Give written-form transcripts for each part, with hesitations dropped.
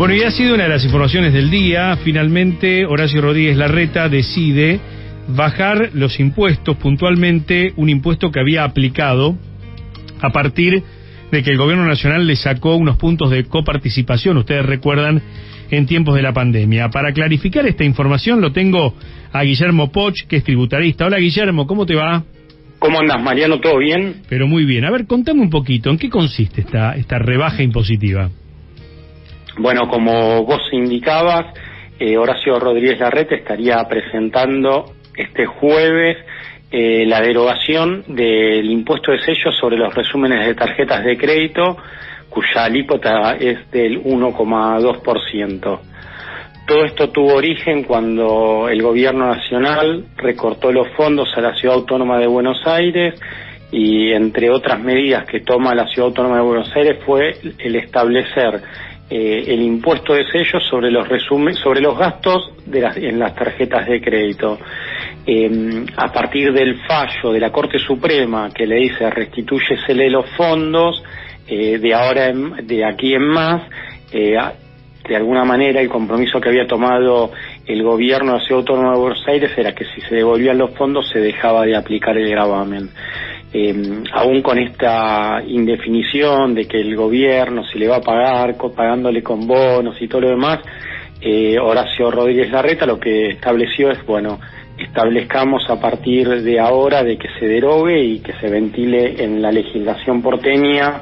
Bueno, y ha sido una de las informaciones del día. Finalmente, Horacio Rodríguez Larreta decide bajar los impuestos, puntualmente un impuesto que había aplicado a partir de que el gobierno nacional le sacó unos puntos de coparticipación, ustedes recuerdan, en tiempos de la pandemia. Para clarificar esta información lo tengo a Guillermo Poch, que es tributarista. Hola Guillermo, ¿cómo te va? ¿Cómo andas, Mariano? ¿Todo bien? Pero muy bien. A ver, contame un poquito, ¿en qué consiste esta rebaja impositiva? Bueno, como vos indicabas, Horacio Rodríguez Larreta estaría presentando este jueves la derogación del impuesto de sello sobre los resúmenes de tarjetas de crédito, cuya alícuota es del 1,2%. Todo esto tuvo origen cuando el gobierno nacional recortó los fondos a la Ciudad Autónoma de Buenos Aires y, entre otras medidas que toma la Ciudad Autónoma de Buenos Aires, fue el establecer el impuesto de sello sobre los gastos en las tarjetas de crédito. A partir del fallo de la Corte Suprema que le dice restitúyesele los fondos, de aquí en más, de alguna manera el compromiso que había tomado el gobierno de la Ciudad Autónoma de Buenos Aires era que si se devolvían los fondos se dejaba de aplicar el gravamen. Aún con esta indefinición de que el gobierno si le va a pagar pagándole con bonos y todo lo demás, Horacio Rodríguez Larreta lo que estableció es, bueno, establezcamos a partir de ahora de que se derogue y que se ventile en la legislación porteña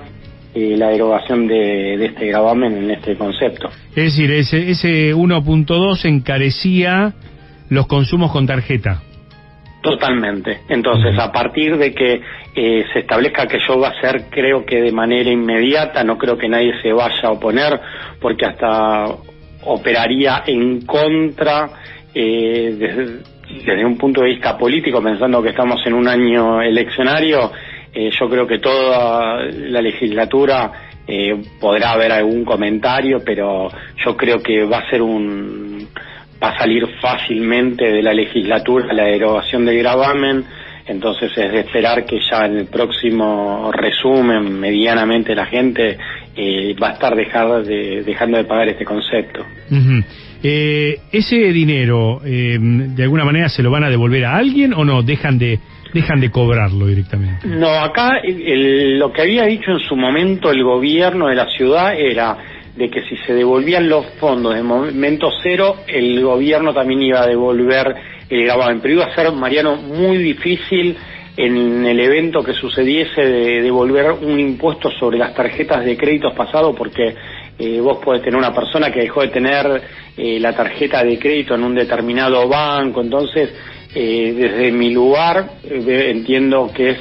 la derogación de este gravamen en este concepto. Es decir, ese 1.2 encarecía los consumos con tarjeta. Totalmente. Entonces, a partir de que se establezca que yo va a ser, creo que de manera inmediata, no creo que nadie se vaya a oponer, porque hasta operaría en contra desde un punto de vista político, pensando que estamos en un año eleccionario. Yo creo que toda la legislatura podrá haber algún comentario, pero yo creo que va a salir fácilmente de la legislatura la derogación del gravamen. Entonces es de esperar que ya en el próximo resumen medianamente la gente va a estar dejando de pagar este concepto. Uh-huh. ¿Ese dinero de alguna manera se lo van a devolver a alguien o no? ¿Dejan de cobrarlo directamente? No, acá lo que había dicho en su momento el gobierno de la ciudad era de que si se devolvían los fondos de momento cero, el gobierno también iba a devolver el gravamen. Pero iba a ser, Mariano, muy difícil en el evento que sucediese de devolver un impuesto sobre las tarjetas de créditos pasados, porque vos podés tener una persona que dejó de tener la tarjeta de crédito en un determinado banco. Entonces, desde mi lugar, entiendo que es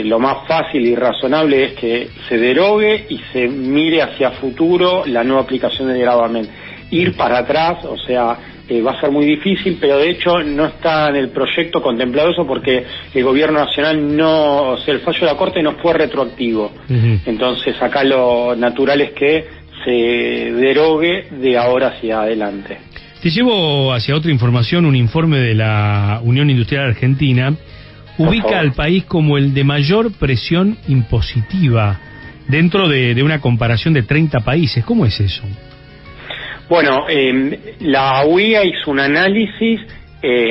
lo más fácil y razonable es que se derogue y se mire hacia futuro la nueva aplicación del gravamen. Ir para atrás, o sea, va a ser muy difícil, pero de hecho no está en el proyecto contemplado eso, porque el gobierno nacional o sea, el fallo de la Corte no fue retroactivo. Uh-huh. Entonces acá lo natural es que se derogue de ahora hacia adelante. Te llevo hacia otra información. Un informe de la Unión Industrial Argentina ubica al país como el de mayor presión impositiva dentro de una comparación de 30 países. ¿Cómo es eso? Bueno, la UIA hizo un análisis,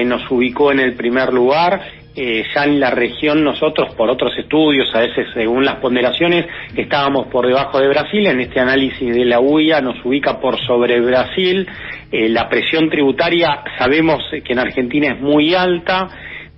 nos ubicó en el primer lugar. Ya en la región nosotros, por otros estudios, a veces según las ponderaciones, estábamos por debajo de Brasil. En este análisis de la UIA nos ubica por sobre Brasil. La presión tributaria sabemos que en Argentina es muy alta,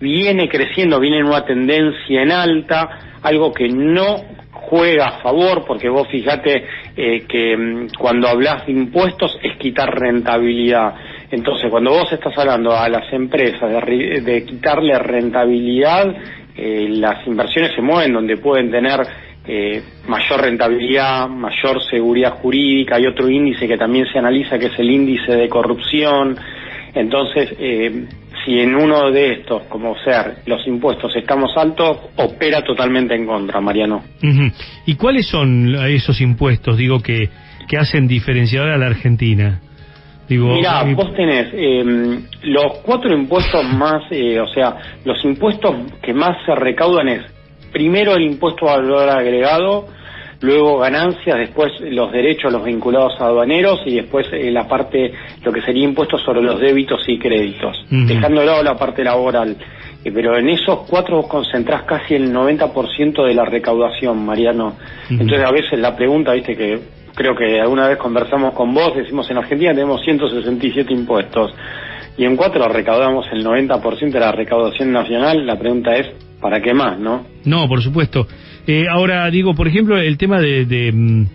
viene creciendo, viene en una tendencia en alta, algo que no juega a favor, porque vos fijate que cuando hablas de impuestos es quitar rentabilidad. Entonces, cuando vos estás hablando a las empresas de quitarle rentabilidad, las inversiones se mueven donde pueden tener mayor rentabilidad, mayor seguridad jurídica. Hay otro índice que también se analiza, que es el índice de corrupción. Entonces, si en uno de estos, como ser los impuestos, estamos altos, opera totalmente en contra, Mariano. Uh-huh. ¿Y cuáles son esos impuestos, digo, que hacen diferenciadora a la Argentina? Mirá, vos tenés los 4 impuestos más, o sea, los impuestos que más se recaudan es, primero, el impuesto al valor agregado, luego ganancias, después los derechos, los vinculados a aduaneros y después la parte, lo que sería impuestos sobre los débitos y créditos, dejando de lado la parte laboral. Pero en esos 4 vos concentrás casi el 90% de la recaudación, Mariano. Entonces a veces la pregunta, viste, que creo que alguna vez conversamos con vos, decimos en Argentina tenemos 167 impuestos y en 4 recaudamos el 90% de la recaudación nacional. La pregunta es, ¿para qué más, no? No, por supuesto. Ahora digo, por ejemplo, el tema del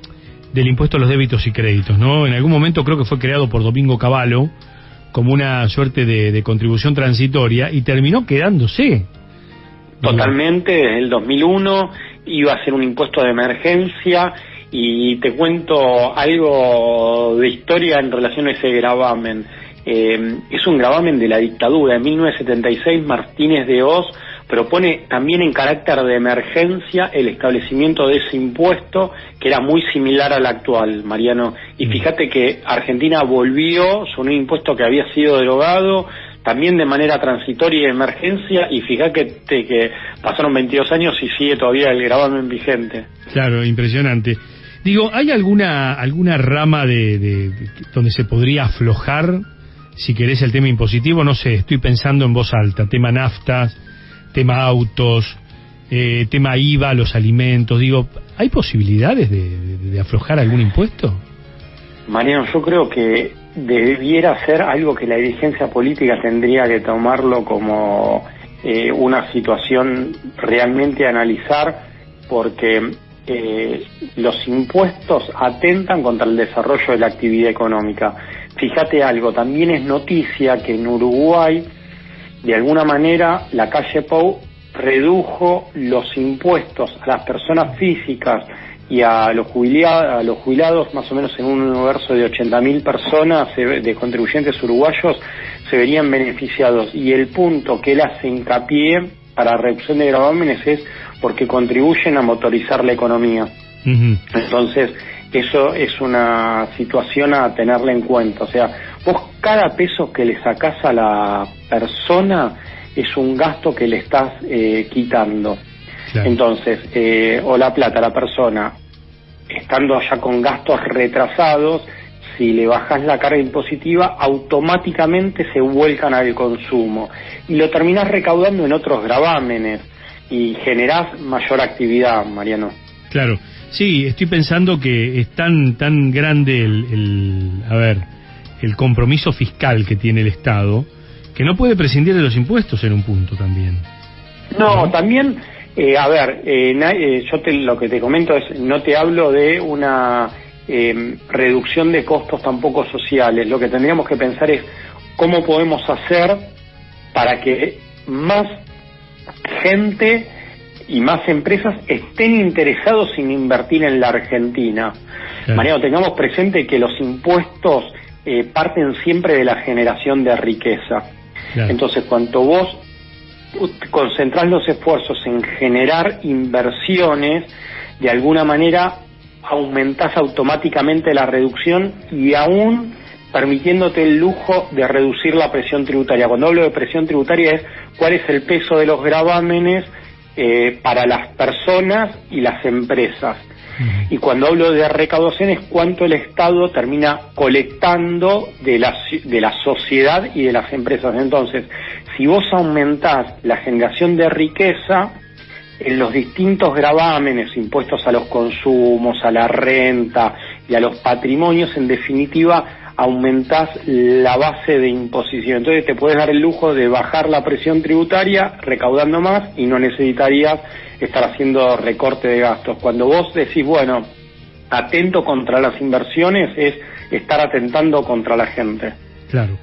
impuesto a los débitos y créditos, ¿no? En algún momento creo que fue creado por Domingo Cavallo como una suerte de contribución transitoria y terminó quedándose. Totalmente, desde el 2001 iba a ser un impuesto de emergencia. Y te cuento algo de historia en relación a ese gravamen. Es un gravamen de la dictadura. En 1976 Martínez de Hoz propone también en carácter de emergencia el establecimiento de ese impuesto, que era muy similar al actual, Mariano. Y fíjate que Argentina volvió sobre un impuesto que había sido derogado, también de manera transitoria y de emergencia, y fíjate que pasaron 22 años y sigue todavía el gravamen vigente. Claro, impresionante. Digo, ¿hay alguna rama de donde se podría aflojar, si querés, el tema impositivo? No sé, estoy pensando en voz alta, tema naftas, tema autos, tema IVA, los alimentos. Digo, ¿hay posibilidades de aflojar algún impuesto? Mariano, yo creo que debiera ser algo que la dirigencia política tendría que tomarlo como una situación realmente a analizar, porque los impuestos atentan contra el desarrollo de la actividad económica. Fíjate algo, también es noticia que en Uruguay, de alguna manera, la calle Pou redujo los impuestos a las personas físicas y a los jubilados, más o menos en un universo de 80.000 personas de contribuyentes uruguayos se verían beneficiados. Y el punto que él hace hincapié para reducción de gravámenes es porque contribuyen a motorizar la economía. Entonces, eso es una situación a tenerla en cuenta. O sea, vos cada peso que le sacás a la persona es un gasto que le estás quitando. Claro. Entonces, o la plata a la persona, estando ya con gastos retrasados, si le bajás la carga impositiva, automáticamente se vuelcan al consumo. Y lo terminás recaudando en otros gravámenes y generás mayor actividad, Mariano. Claro, sí, estoy pensando que es tan grande el compromiso fiscal que tiene el Estado, que no puede prescindir de los impuestos en un punto también. No, también, lo que te comento es, no te hablo de una reducción de costos tampoco sociales. Lo que tendríamos que pensar es cómo podemos hacer para que más gente y más empresas estén interesados en invertir en la Argentina. Claro. Mariano, tengamos presente que los impuestos parten siempre de la generación de riqueza. Claro. Entonces, cuanto vos concentrás los esfuerzos en generar inversiones, de alguna manera aumentás automáticamente la reducción y aún permitiéndote el lujo de reducir la presión tributaria. Cuando hablo de presión tributaria es cuál es el peso de los gravámenes para las personas y las empresas. Y cuando hablo de recaudación es cuánto el Estado termina colectando de la sociedad y de las empresas. Entonces, si vos aumentás la generación de riqueza, en los distintos gravámenes, impuestos a los consumos, a la renta y a los patrimonios, en definitiva, aumentás la base de imposición. Entonces te puedes dar el lujo de bajar la presión tributaria recaudando más y no necesitarías estar haciendo recorte de gastos. Cuando vos decís, bueno, atento contra las inversiones, es estar atentando contra la gente. Claro.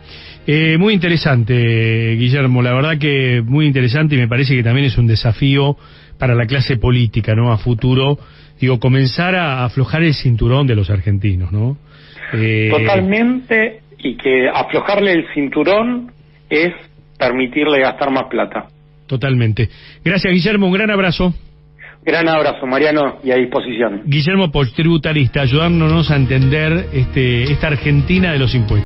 Muy interesante, Guillermo, la verdad que muy interesante, y me parece que también es un desafío para la clase política, ¿no? A futuro, digo, comenzar a aflojar el cinturón de los argentinos, ¿no? Totalmente, y que aflojarle el cinturón es permitirle gastar más plata. Totalmente. Gracias, Guillermo, un gran abrazo. Gran abrazo, Mariano, y a disposición. Guillermo Poch, tributarista, ayudándonos a entender esta Argentina de los impuestos.